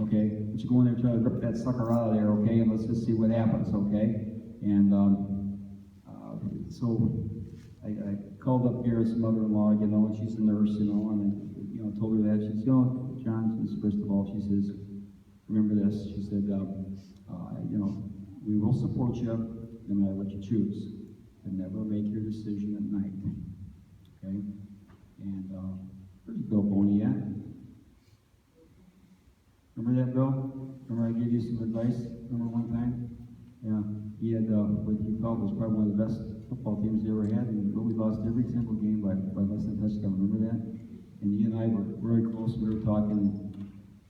okay? Let's go in there and try to rip that sucker out of there, okay? And let's just see what happens, okay? And so I called up Garrett's mother-in-law, and she's a nurse, and I told her that. She says, John, first of all, she says, remember this. She said, we will support you no matter what you choose, but never make your decision at night. Okay? And where's Bill Boney at? Remember that, Bill? Remember I gave you some advice? Remember one time? Yeah. He had what he felt was probably one of the best football teams he ever had, and we lost every single game by less than a touchdown. Remember that? And he and I were very close. We were talking.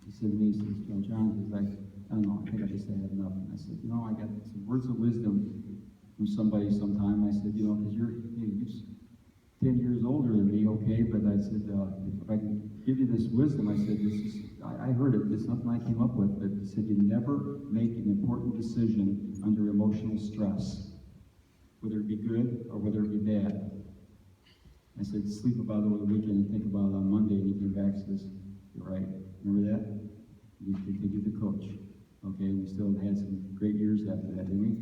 He said to me, he says, John, he's like, I don't know, I think I just had enough. And I said, I got some words of wisdom from somebody sometime. I said, because you're 10 years older than me, okay, but I said, if I can give you this wisdom, I said, I heard it, it's nothing I came up with, but he said, you never make an important decision under emotional stress, whether it be good or whether it be bad. I said, sleep about it over the weekend and think about it on Monday, and he came back and says, you're right. Remember that? We continued to coach. Okay, we still had some great years after that, didn't we?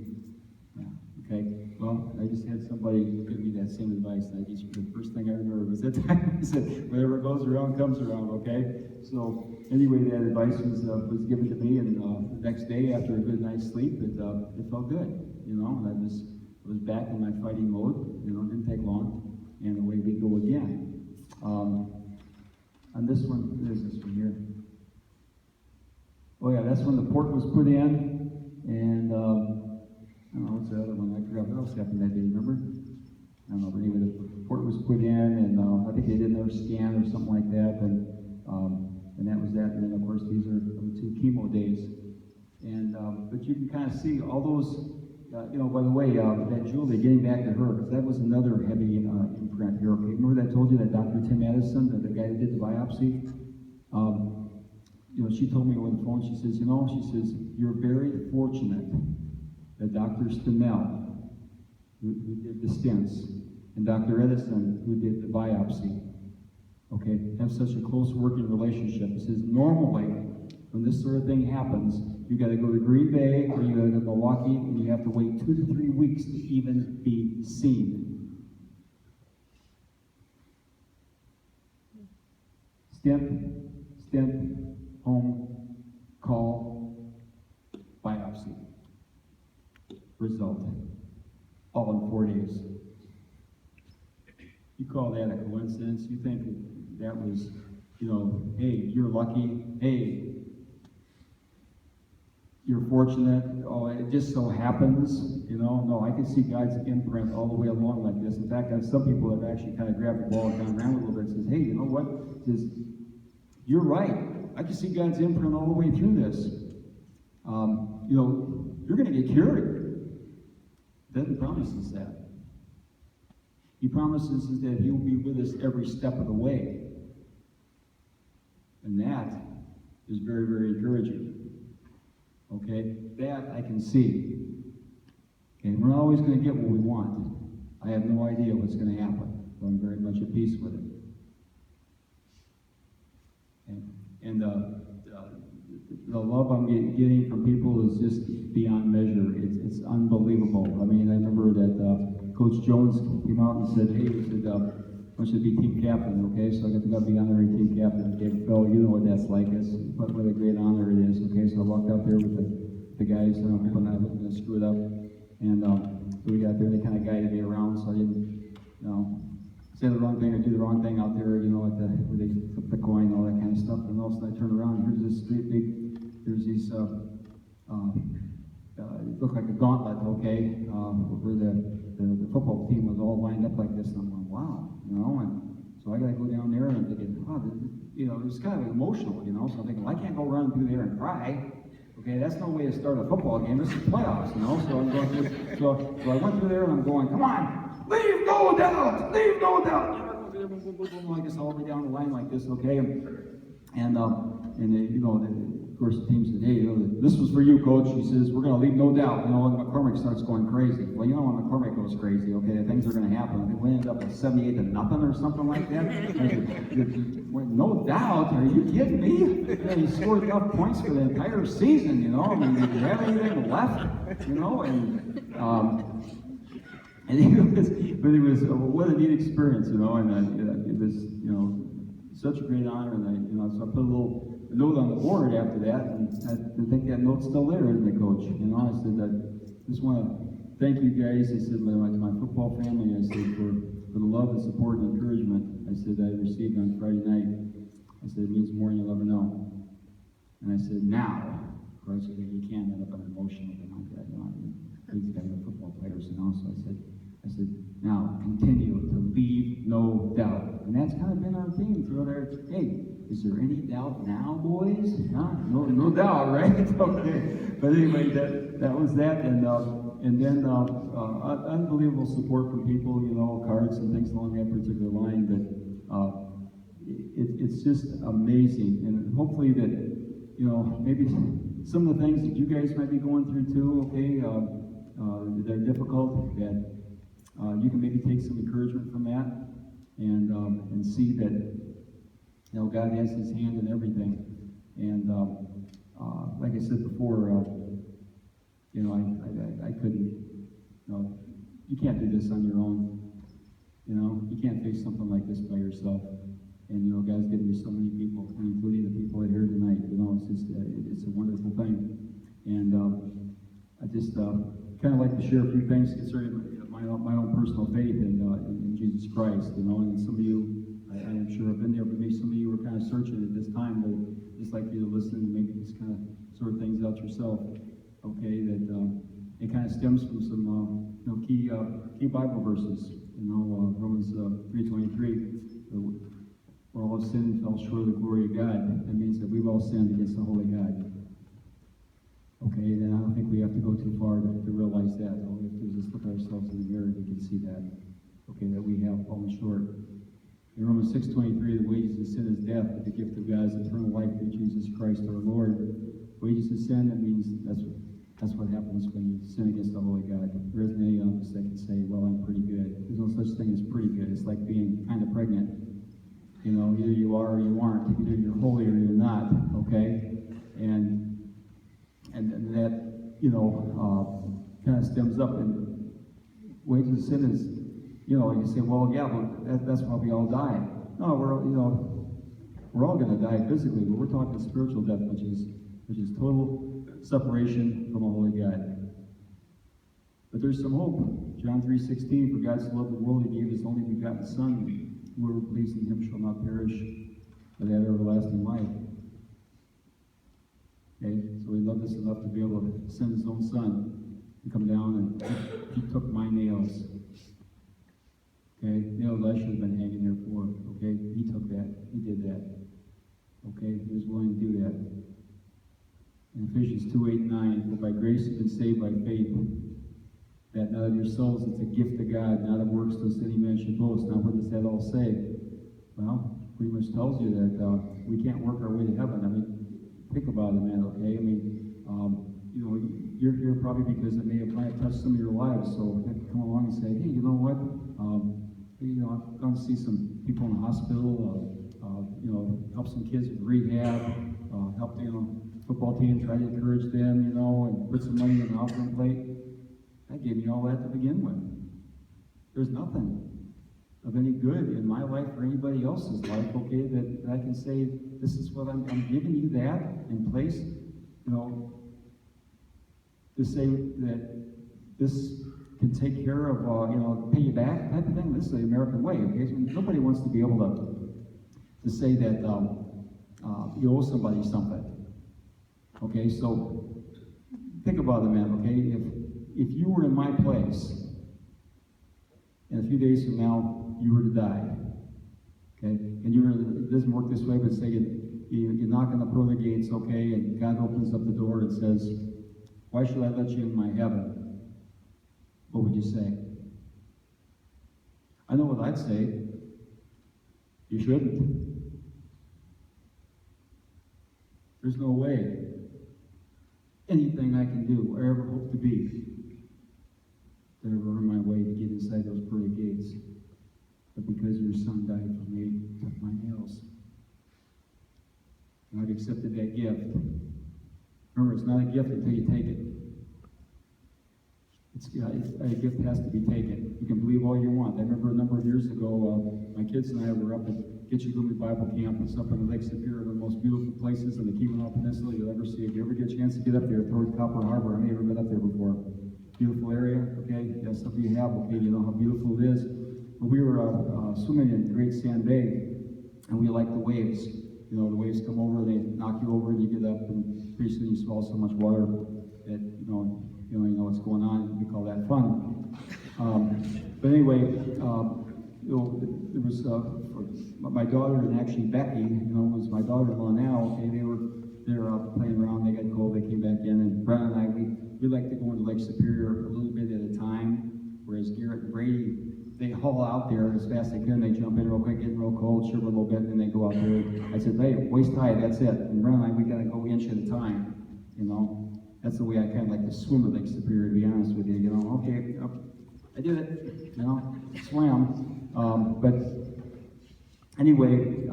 Yeah. Okay. Well, I just had somebody give me that same advice. And the first thing I remember was that time. He said, "Whatever goes around comes around." Okay. So anyway, that advice was given to me, and the next day, after a good night's sleep, it felt good. And I was back in my fighting mode. It didn't take long, and away we go again. On this one, what is this one here? Oh yeah, that's when the port was put in, and I don't know, what's the other one? I forgot what else happened that day, remember? I don't know, but anyway, the port was put in, and I think they did another scan or something like that, and that was that. And then, of course, these are the 2 chemo days. And but you can kind of see all those, by the way, that Julie, getting back to her, because that was another heavy imprint here. Okay, remember that I told you that Dr. Tim Addison, the guy that did the biopsy? She told me over the phone, she says, you're very fortunate that Dr. Stenell, who did the stents, and Dr. Edison, who did the biopsy, okay, have such a close working relationship. He says, normally, when this sort of thing happens, you got to go to Green Bay or you got to go to Milwaukee, and you have to wait 2 to 3 weeks to even be seen. Stent, home, call, biopsy. Result. All in 4 days. You call that a coincidence? You think that was, hey, you're lucky. Hey, you're fortunate. Oh, it just so happens. No, I can see God's imprint all the way along like this. In fact, some people have actually kind of grabbed the ball and gone around a little bit and says, hey, you know what? Says, you're right. I can see God's imprint all the way through this. You're going to get cured. Doesn't promise us that. He promises us that He will be with us every step of the way. And that is very, very encouraging. Okay, that I can see. Okay, we're not always going to get what we want. I have no idea what's going to happen, but I'm very much at peace with it. Okay? And the love I'm getting from people is just beyond measure. It's unbelievable. I mean, I remember that Coach Jones came out and said, hey, he said, I want you to be team captain, okay? So I got to be honorary team captain. Okay, Phil, you know what that's like. What a great honor it is, okay? So I walked out there with the guys, and I'm not looking to screw it up. And so we got there, and they kind of guided me around, so I didn't, say the wrong thing or do the wrong thing out there, where they flip the coin, all that kind of stuff. And all of a sudden I turn around, and here's this great big, there's these, it looked like a gauntlet, okay, where the football team was all lined up like this, and I'm going, wow, and so I got to go down there, and I'm thinking, wow, it was kind of emotional, so I'm thinking, well, I can't go run through there and cry. Okay, that's no way to start a football game. This is playoffs, So I'm going through, so I went through there and I'm going, come on, leave no doubt, leave no doubt. I guess all the way down the line like this, okay? And of course the team said, hey, this was for you, coach. He says, we're going to leave no doubt. And McCormick starts going crazy. Well, when McCormick goes crazy, okay, things are going to happen. We ended up with 78-0 or something like that. No doubt. Are you kidding me? He scored enough points for the entire season, I mean, did you have anything left? But it was what a neat experience, and it was, such a great honor, and so I put a little note on the board after that, and I think that note's still there, isn't it, Coach? I said, I just want to thank you guys. I said, to my football family, I said, for the love and support and encouragement, I said, I received on Friday night. I said, it means more than you'll ever know. And I said, now, of course, you can't end up an emotional thing like that, these guys are football players, So I said, now, continue to leave no doubt. And that's kind of been our theme throughout our, hey, is there any doubt now, boys? Huh? No doubt, right? Okay. But anyway, that was that, and then unbelievable support from people, cards and things along that particular line. But it's just amazing, and hopefully that maybe some of the things that you guys might be going through too, okay, they're difficult, that you can maybe take some encouragement from that, and see that God has His hand in everything. And like I said before, I couldn't. You can't do this on your own. You can't face something like this by yourself. And God's given you so many people, including the people that are here tonight. It's just it's a wonderful thing. And I just kind of like to share a few things concerning my own personal faith in Jesus Christ. And some of you, I am sure have been there, but maybe some of you were kind of searching at this time. But just like you to listen and maybe just kind of sort things out yourself. Okay, that it kind of stems from some key Bible verses. Romans 3:23. For all have sinned and fell short of the glory of God. That means that we've all sinned against the holy God. Okay, then I don't think we have to go too far to realize that. All we have to do is just look at ourselves in the mirror and we can see that. Okay, that we have fallen short. In Romans 6:23, the wages of sin is death, but the gift of God is eternal life through Jesus Christ our Lord. Wages of sin, that means that's what happens when you sin against the holy God. There isn't any of us that can say, well, I'm pretty good. There's no such thing as pretty good. It's like being kind of pregnant. Either you are or you aren't. Either you're holy or you're not, okay? And that, kind of stems up, and wages of sin is, you say, well, yeah, but that's why we all die. No, we're all going to die physically, but we're talking spiritual death, which is total separation from a holy God. But there's some hope. John 3:16, for God so loved the world, He gave His only begotten Son. Whoever believes in Him shall not perish, but have everlasting life. Okay, so He loved us enough to be able to send His own Son to come down, and He took my nails. Okay, nails I should have been hanging there for. Okay, He took that. He did that. Okay, He was willing to do that. In Ephesians 2:8-9, for by grace you've been saved by faith, that not of yourselves, it's a gift of God, not of works, lest any man should boast. Now, what does that all say? Well, pretty much tells you that we can't work our way to heaven. I mean, think about it, man, okay? I mean, you know, you're here probably because it might have touched some of your lives, so come along and say, hey, you know what? You know, I've gone to see some people in the hospital, you know, help some kids with rehab, help, you know, football team, try to encourage them, you know, and put some money in the offering plate. I gave you all that to begin with. There's nothing of any good in my life or anybody else's life, okay, that I can say, this is what I'm giving you that in place, you know, to say that this can take care of, you know, pay you back type of thing. This is the American way, okay? So nobody wants to be able to say that you owe somebody something, okay? So think about it, man, okay? If you were in my place, and a few days from now, you were to die, okay? And it doesn't work this way, but say you knock on the pearly gates, okay, and God opens up the door and says, why should I let you in my heaven? What would you say? I know what I'd say. You shouldn't. There's no way anything I can do or ever hope to be that ever earn my way to get inside those pearly gates. But because your son died for me, took my nails. And I've accepted that gift. Remember, it's not a gift until you take it. A gift has to be taken. You can believe all you want. I remember a number of years ago, my kids and I were up at Gitchagumi Bible Camp. It's up in Lake Superior, one of the most beautiful places in the Keweenaw Peninsula you'll ever see. If you ever get a chance to get up there toward Copper Harbor, I may have ever been up there before. Beautiful area, okay? Yeah, some of you have, okay? You know how beautiful it is. But we were swimming in Great Sand Bay, and we like the waves. You know, the waves come over, they knock you over, and you get up, and pretty soon you swallow so much water that you know what's going on. We call that fun. But anyway, you know, there was my daughter and actually Becky. You know, was my daughter-in-law now. Okay, they were playing around. They got cold. They came back in, and Brent and I we like to go into Lake Superior a little bit at a time. Whereas Garrett and Brady, they haul out there as fast as they can. They jump in real quick, get real cold, shiver a little bit, and then they go out there. I said, hey, waist high, that's it. And Brent and I, we got to go inch at a time. You know, that's the way I kind of like to swim at Lake Superior, to be honest with you. You know, okay, I did it. You know, swam. But anyway,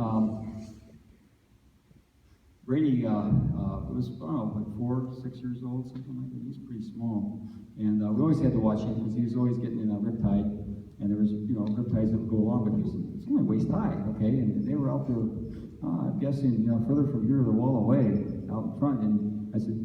Brady was, like 4, 6 years old, something like that. He was pretty small. And we always had to watch him because he was always getting in a riptide. And there was, you know, riptides that would go along, but he was only waist high, okay? And they were out there, I'm guessing, you know, further from here to the wall away, out in front. And I said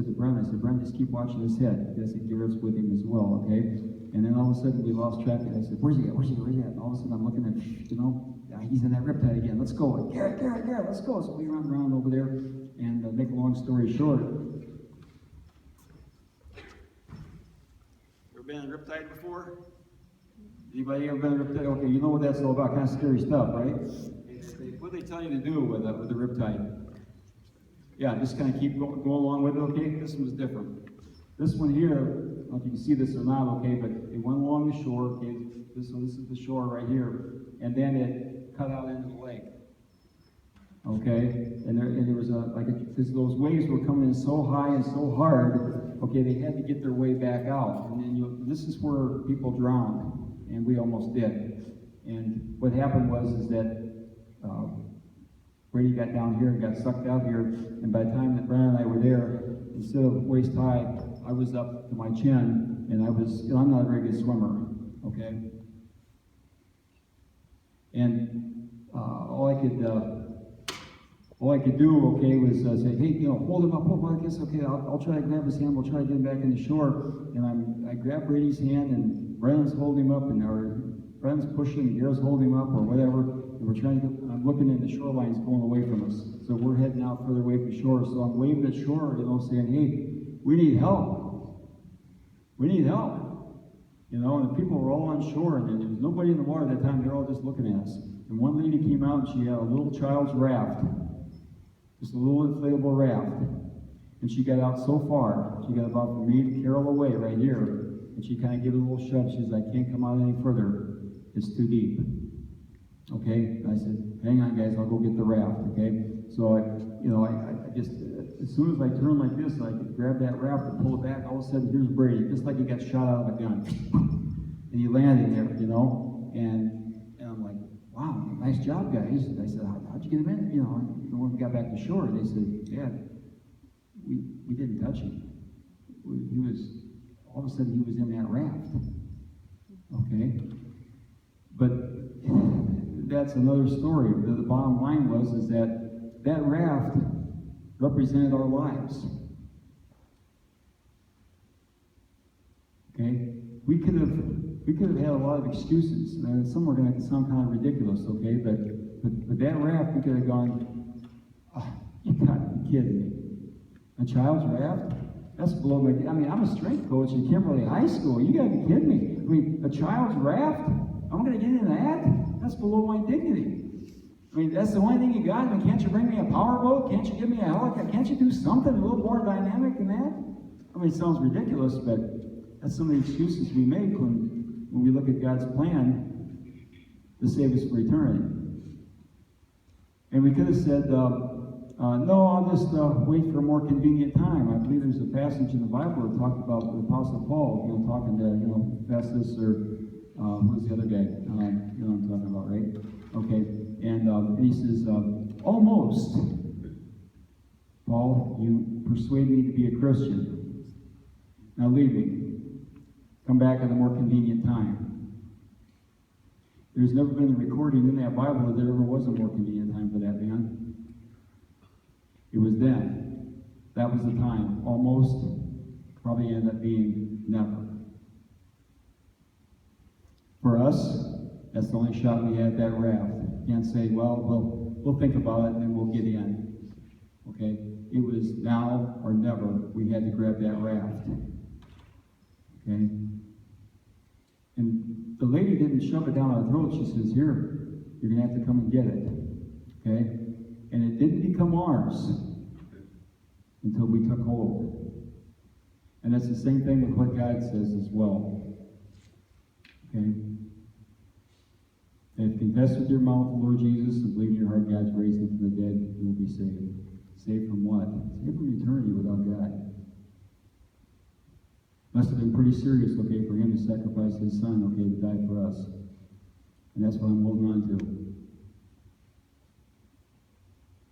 to Brent, just keep watching his head. I said, Garrett's with him as well, okay? And then all of a sudden we lost track, and I said, where's he at? And all of a sudden I'm looking at, you know, he's in that riptide again. Let's go. Garrett, let's go. So we run around over there, and make a long story short, ever been in a riptide before? Anybody ever been in a riptide? Okay, you know what that's all about. Kind of scary stuff, right? What do they tell you to do with the riptide? Yeah, just kind of keep going along with it, okay? This one's different. This one here, I don't know if you can see this or not, okay, but it went along the shore, okay? This is the shore right here, and then it cut out into the lake, okay? And there was because those waves were coming in so high and so hard, okay, they had to get their way back out. And then this is where people drowned, and we almost did. And what happened was that Brady got down here and got sucked out here, and by the time that Brian and I were there, instead of waist high, I was up to my chin, and I'm not a very good swimmer, okay? And all I could do, okay, was say, hey, you know, hold him up, I guess, okay, I'll try to grab his hand, we'll try to get him back in the shore. And I grabbed Brady's hand, and Brandon's holding him up, and Brandon's pushing, Garrett's holding him up, or whatever. And we're trying to I'm looking at the shoreline's going away from us. So we're heading out further away from shore. So I'm waving at shore, you know, saying, hey, we need help. We need help. You know, and the people were all on shore, and there was nobody in the water at that time. They're all just looking at us. And one lady came out, and she had a little child's raft. Just a little inflatable raft. And she got out so far. She got about from me to Carol away right here. And she kind of gave it a little shove. She said, I can't come out any further. It's too deep. Okay? And I said, hang on, guys. I'll go get the raft. Okay? So, I just as soon as I turn like this, I could grab that raft and pull it back. All of a sudden, here's Brady, just like he got shot out of a gun. And he landed there, you know, and I'm like, wow, nice job, guys. And I said, how'd you get him in? You know, and when we got back to shore, they said, yeah, we didn't touch him. He was, all of a sudden, he was in that raft. Okay? But that's another story. The bottom line is that raft represented our lives. Okay? We could have had a lot of excuses. And some are going to sound kind of ridiculous, okay? But that raft, we could have gone, oh, you gotta be kidding me. A child's raft? That's below my, I mean, I'm a strength coach in Kimberly High School. You gotta be kidding me. I mean, a child's raft? I'm gonna get into that? That's below my dignity. I mean, that's the only thing you got? I mean, can't you bring me a powerboat? Can't you give me a helicopter? Can't you do something a little more dynamic than that? I mean, it sounds ridiculous, but that's some of the excuses we make when we look at God's plan to save us for eternity. And we could have said, no, I'll just wait for a more convenient time. I believe there's a passage in the Bible that talked about the Apostle Paul, you know, talking to, Festus or who's the other guy? You know what I'm talking about, right? Okay. And he says, almost, Paul, you persuade me to be a Christian. Now leave me. Come back at a more convenient time. There's never been a recording in that Bible that there ever was a more convenient time for that man. It was then. That was the time. Almost. Probably ended up being never. For us, that's the only shot we had at that raft. You can't say, well, we'll think about it and then we'll get in. Okay? It was now or never. We had to grab that raft. Okay? And the lady didn't shove it down our throat. She says, here, you're going to have to come and get it. Okay? And it didn't become ours until we took hold. And that's the same thing with what God says as well. Okay? And if you confess with your mouth the Lord Jesus and believe in your heart God's raised him from the dead, you will be saved. Saved from what? Saved from eternity without God. Must have been pretty serious, okay, for him to sacrifice his son, okay, to die for us. And that's what I'm holding on to.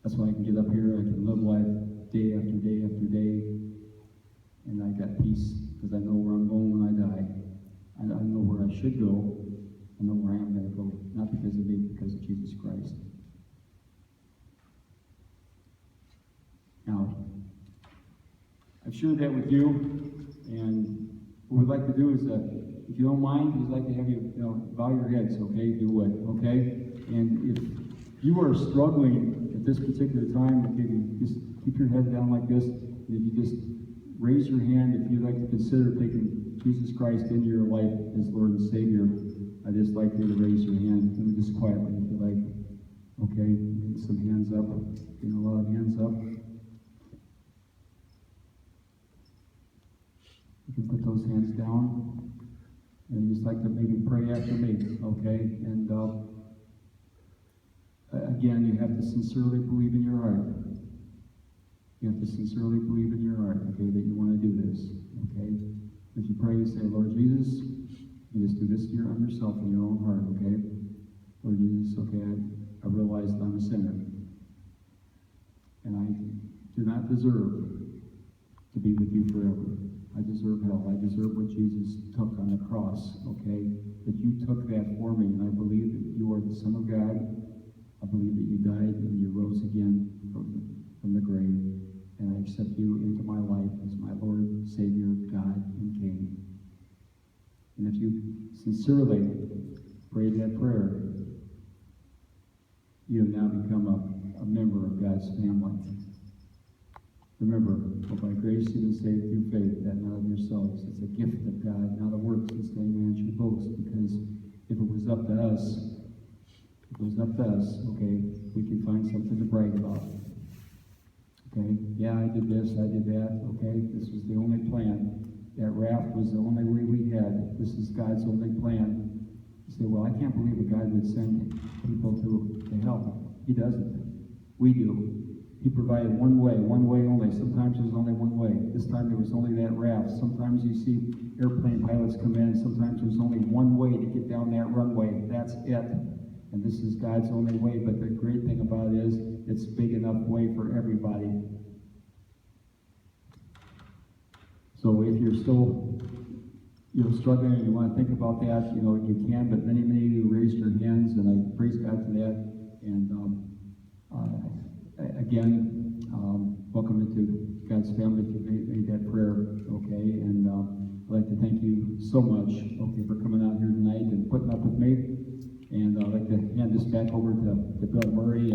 That's why I can get up here, I can live life day after day after day, and I got peace because I know where I'm going when I die. I know where I should go. I know where I am going to go, not because of me, because of Jesus Christ. Now, I've shared that with you, and what we'd like to do is, if you don't mind, we'd like to have you, bow your heads, okay, if you would, okay? And if you are struggling at this particular time, okay, just keep your head down like this, and if you just raise your hand if you'd like to consider taking Jesus Christ into your life as Lord and Savior, I'd just like you to raise your hand, and just quietly if you like. Okay, get some hands up, getting a lot of hands up. You can put those hands down, and just like to maybe pray after me, okay? And again, you have to sincerely believe in your heart. You have to sincerely believe in your heart, okay, that you want to do this, okay? If you pray and say, Lord Jesus, you just do this on yourself in your own heart, okay? Lord Jesus, okay, I realize that I'm a sinner. And I do not deserve to be with you forever. I deserve hell. I deserve what Jesus took on the cross, okay? That you took that for me, and I believe that you are the Son of God. I believe that you died and you rose again from the grave. And I accept you into my life as my Lord, Savior, God, and King. And if you sincerely prayed that prayer, you have now become a member of God's family. Remember, for by grace you have been saved through faith, that not of yourselves. It's a gift of God, not of works, lest any man should boast. Because if it was up to us, okay, we can find something to brag about. Okay, yeah, I did this, I did that, okay, this was the only plan. That raft was the only way we had. This is God's only plan. You say, well, I can't believe that God would send people to hell. He doesn't. We do. He provided one way only. Sometimes there's only one way. This time there was only that raft. Sometimes you see airplane pilots come in. Sometimes there's only one way to get down that runway. That's it. And this is God's only way. But the great thing about it is it's big enough way for everybody. So if you're still struggling and you want to think about that, you can. But many of you raised your hands, and I praise God for that. And again, welcome into God's family if you made that prayer, okay? And I'd like to thank you so much, okay, for coming out here tonight and putting up with me. And I'd like to hand this back over to Bill Murray.